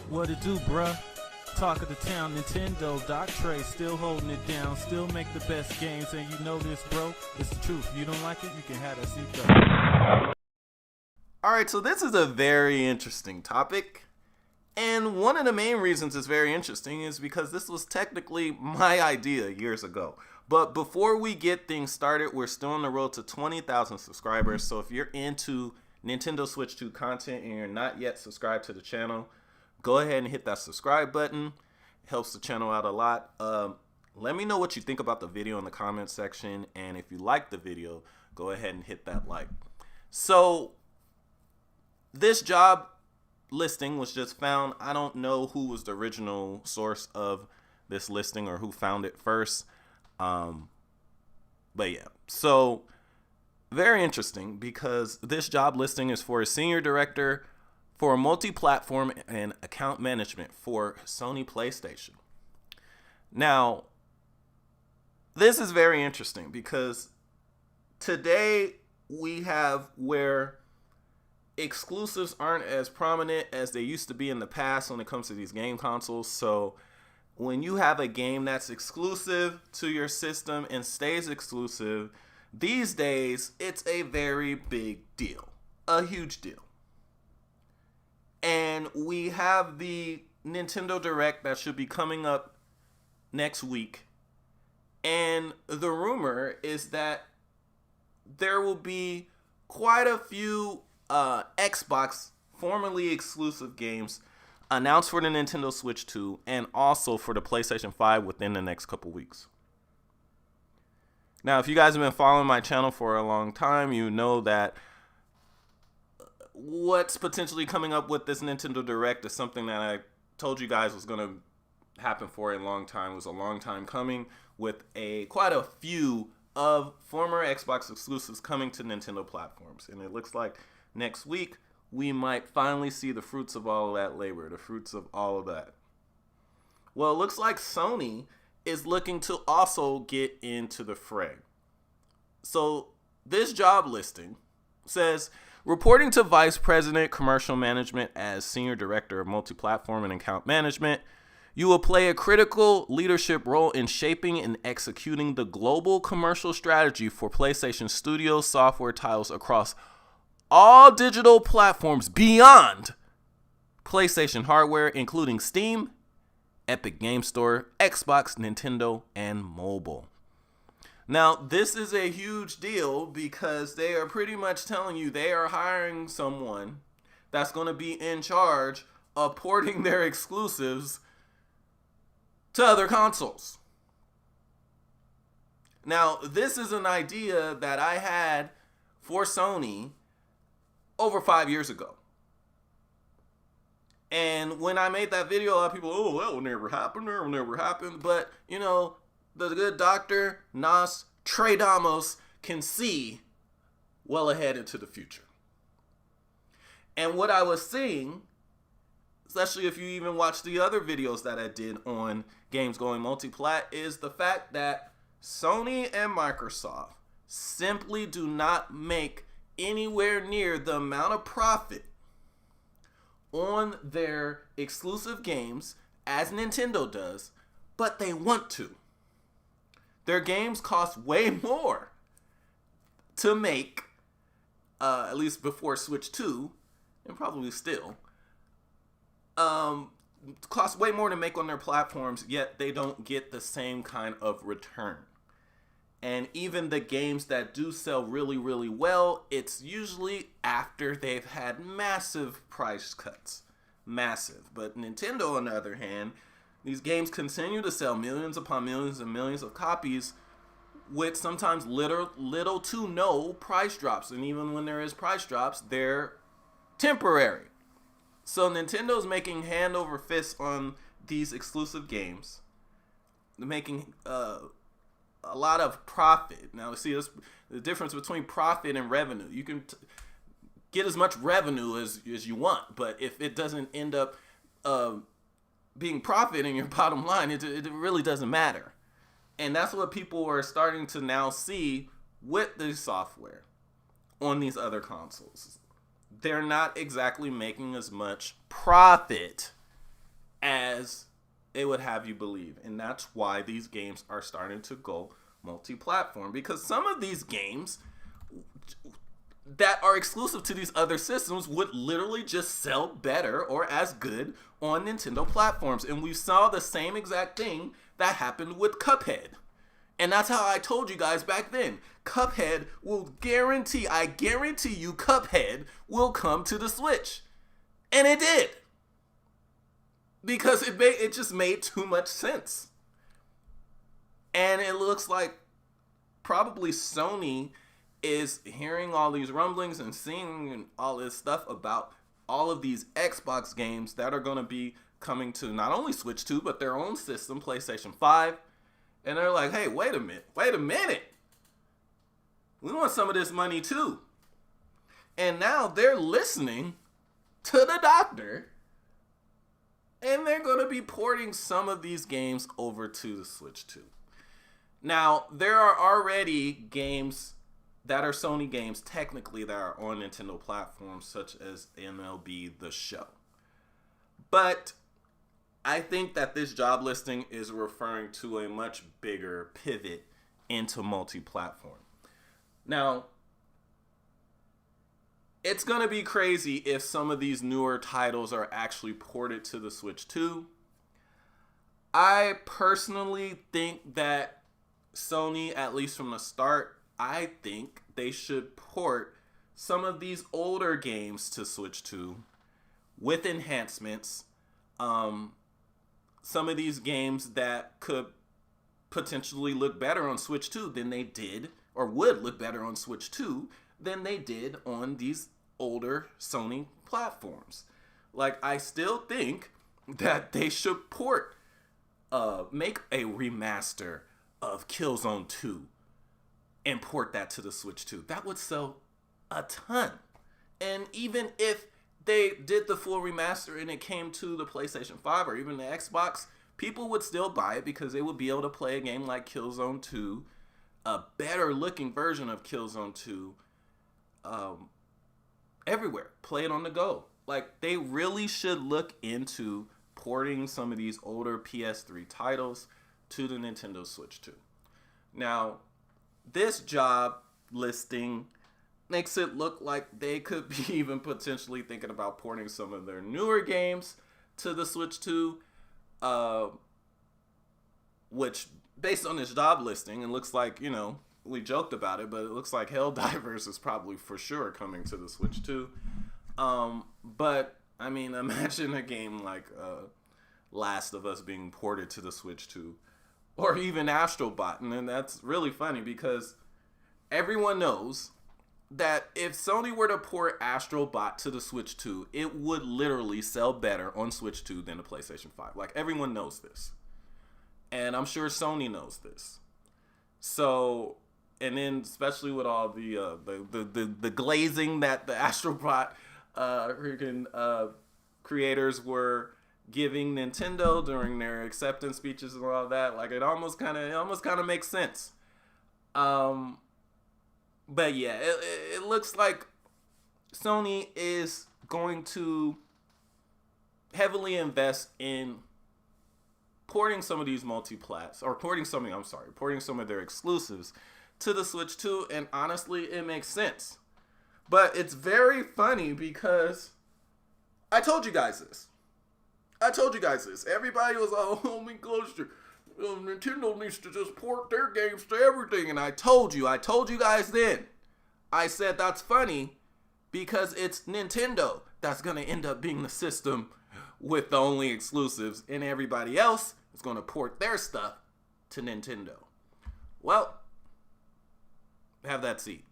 What it do, bruh? Talk of the town, Nintendo, Doc Trey still holding it down, still make the best games, and you know this, bro. It's the truth. You don't like it, you can have that seatbelt. Alright, so this is a very interesting topic. And one of the main reasons it's very interesting is because this was technically my idea years ago. But before we get things started, we're still on the road to 20,000 subscribers. So if you're into Nintendo Switch 2 content and you're not yet subscribed to the channel, go ahead and hit that subscribe button. It helps the channel out a lot. Let me know what you think about the video in the comments section. And if you like the video, go ahead and hit that like. So this job listing was just found. I don't know who was the original source of this listing or who found it first. But yeah, so very interesting because this job listing is for a senior director for multi-platform and account management for Sony PlayStation. Now, this is very interesting because today we have where exclusives aren't as prominent as they used to be in the past when it comes to these game consoles. So when you have a game that's exclusive to your system and stays exclusive, these days it's a very big deal, a huge deal. And we have the Nintendo Direct that should be coming up next week. And the rumor is that there will be quite a few Xbox formerly exclusive games announced for the Nintendo Switch 2 and also for the PlayStation 5 within the next couple weeks. Now, if you guys have been following my channel for a long time, you know that what's potentially coming up with this Nintendo Direct is something that I told you guys was going to happen for a long time. It was a long time coming with quite a few of former Xbox exclusives coming to Nintendo platforms. And it looks like next week we might finally see the fruits of all of that labor, the fruits of all of that. Well, it looks like Sony is looking to also get into the fray. So this job listing says, reporting to Vice President Commercial Management as Senior Director of Multi-Platform and Account Management, you will play a critical leadership role in shaping and executing the global commercial strategy for PlayStation Studio software titles across all digital platforms beyond PlayStation hardware, including Steam, Epic Game Store, Xbox, Nintendo, and mobile. Now, this is a huge deal because they are pretty much telling you they are hiring someone that's going to be in charge of porting their exclusives to other consoles. Now, this is an idea that I had for Sony over 5 years ago. And when I made that video, a lot of people, oh, that will never happen, that will never happen. But, you know, the good doctor, Nas Tradamos, can see well ahead into the future. And what I was seeing, especially if you even watch the other videos that I did on games going multi-plat, is the fact that Sony and Microsoft simply do not make anywhere near the amount of profit on their exclusive games as Nintendo does, but they want to. Their games cost way more to make, at least before Switch 2, and probably still, cost way more to make on their platforms, yet they don't get the same kind of return. And even the games that do sell really, really well, it's usually after they've had massive price cuts. Massive. But Nintendo, on the other hand, these games continue to sell millions upon millions and millions of copies with sometimes little to no price drops. And even when there is price drops, they're temporary. So Nintendo's making hand over fist on these exclusive games. They're making a lot of profit. Now, see, this, the difference between profit and revenue. You can get as much revenue as you want, but if it doesn't end up being profit in your bottom line, it really doesn't matter. And that's what people are starting to now see with the software on these other consoles. They're not exactly making as much profit as it would have you believe. And that's why these games are starting to go multi-platform, because some of these games that are exclusive to these other systems would literally just sell better or as good on Nintendo platforms. And we saw the same exact thing that happened with Cuphead. And that's how I told you guys back then. Cuphead will I guarantee you Cuphead will come to the Switch. And it did. Because it just made too much sense. And it looks like probably Sony is hearing all these rumblings and seeing all this stuff about all of these Xbox games that are going to be coming to not only Switch 2, but their own system, PlayStation 5. And they're like, hey, wait a minute. We want some of this money too. And now they're listening to the doctor. And they're going to be porting some of these games over to the Switch 2. Now, there are already games that are Sony games, technically, that are on Nintendo platforms, such as MLB The Show. But I think that this job listing is referring to a much bigger pivot into multi-platform. Now, it's going to be crazy if some of these newer titles are actually ported to the Switch 2. I personally think that Sony, at least from the start, I think they should port some of these older games to Switch 2 with enhancements. Some of these games that could potentially look better on Switch 2 than they did, or would look better on Switch 2 than they did on these older Sony platforms. Like, I still think that they should make a remaster of Killzone 2 and port that to the Switch 2. That would sell a ton. And even if they did the full remaster and it came to the PlayStation 5 or even the Xbox, people would still buy it because they would be able to play a game like Killzone 2, a better looking version of Killzone 2, everywhere. Play it on the go. Like, they really should look into porting some of these older PS3 titles to the Nintendo Switch 2. Now, this job listing makes it look like they could be even potentially thinking about porting some of their newer games to the Switch 2, which, based on this job listing, it looks like, you know, we joked about it, but it looks like Helldivers is probably for sure coming to the Switch 2. But, I mean, imagine a game like Last of Us being ported to the Switch 2, or even Astro Bot. And that's really funny because everyone knows that if Sony were to port Astro Bot to the Switch 2, it would literally sell better on Switch 2 than the PlayStation 5. Like, everyone knows this. And I'm sure Sony knows this. So, and then especially with all the glazing that the Astro Bot creators were giving Nintendo during their acceptance speeches and all that, like, it almost kind of makes sense. But yeah, it looks like Sony is going to heavily invest in porting some of these multiplats, or porting some of their exclusives to the Switch 2, and honestly, it makes sense. But it's very funny because I told you guys this. Everybody was like, oh my gosh, Nintendo needs to just port their games to everything. And I told you guys then. I said that's funny because it's Nintendo that's going to end up being the system with the only exclusives, and everybody else is going to port their stuff to Nintendo. Well, have that seat.